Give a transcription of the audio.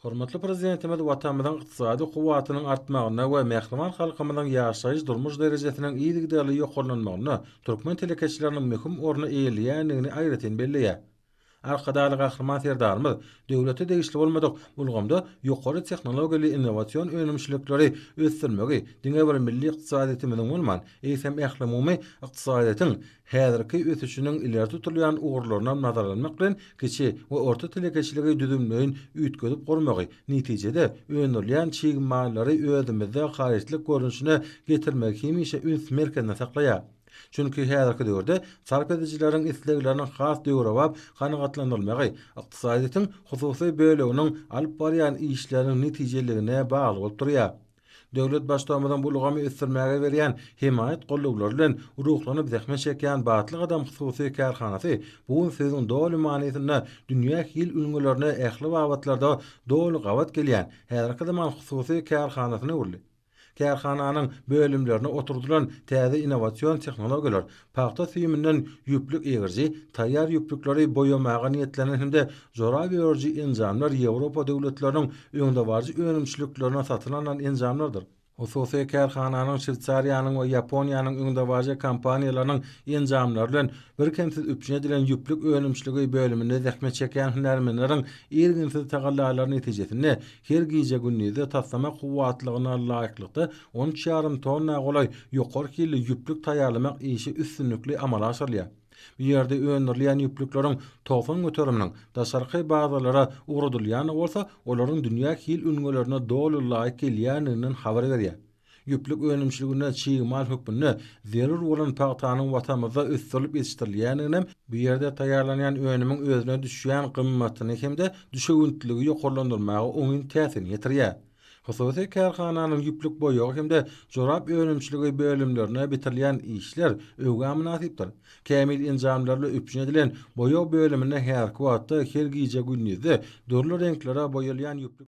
Hormatly prezidentimiz watanymyzyň ykdysady kuwatynyň artmagyna we mähriman halkymyzyň ýaşaýyş durmuş derejesiniň iýdigdäli ýokarlanmagyna türkmen telekeçileriniň möhüm orny eýleýändigini aýratyn belliýär. Arkadaly gahrman serdarymyz döwlete degişli bolmadyk bulgamda ýokary tehnologiýaly innovasiýon önümçilikleri ösdürmegi diňe bir milli ykdysadyetimiziň bolman eýsem ählemumy ykdysadyýetyň häzirki ösüşiniň ileri tutulýan ugurlaryna nazar almak bilen kiçi we orta telekeçiligi düzümleýin üýtgedip gormagy netijede öňürilýän çygmalary özümizde haýyşlyk görünüşine getirmek hemişe üns merkezine saklaýar. Çünki häzirki döwürde sarp edijileriň isleglerini has döwrewap kanagatlandyrylmagy ykdysadyýetyň hususy böleginiň alyp barýan işleriniň netijeligine bagly bolup durýar. Döwlet başçylygymyzyň bulgamy ösdürmäge berýän himayet gollawlary bilen ruhlanyp zähmet çekýän Batlyk Adam Hususy Karhanasy bu sözüň doly manysyny dünýä hil ülgülerine ähli wagtlarda doly gawat gelýän häzirki zaman Hususy Karhanasyny urly. Kärhananyň bölümlerine oturdulan täze innovasiýon tehnologiýalar, paxta süýümünden ýüplük egirji, taýýar ýüplükleri boýamaga niýetlenen hemde joraby örji enjamlar Ýewropa döwletleriniň öňde barjy önümçiliklerine satylan enjamlardyr. Hususy Kärhananyň Şwitsariýanyň we Ýaponiýanyň öňde barjy kompaniýalarynyň enjamlary bilen bir kemsiz üpjün edilen ýüplük önümçiligi bölüminde zähmet çekýän hünärmenleriň erginsiz tagallalaryny netijesinde her gije günnüzde taslama kuwatlygyna laýyklykda 13,5 tonna golay ýokary killi ýüplük taýýarlamak işi üstünlikli amala aşyrylýar. Bu ýerde öňürilýän ýüplükleriň tofan göterimiň daşarky bazalara ugrudylýany bolsa, olaryň dünýä hil üngelerine doly laýyk gelýäninden habar berýär. Ýüplük önümçiligine çygymal hökmünde zerur bolan paxtanyň watanymyzda ösdürip ýetişdirilýäninem bu ýerde taýýarlanýan önümiň özüne düşýän gymmatyny hemde düşegintligi ýokarlandyrmagy oňun täsirini ýetirýär. Hususy Kärhananyň ýüplük boýagy hemde jorap önümçiligi bölümlerine bitirilýän işler öwga münasipdir. Kämil enjamlarly üpjün edilen boýag bölümine her kuwatda her gije günnüzde dörli renklere boýalýan ýüplük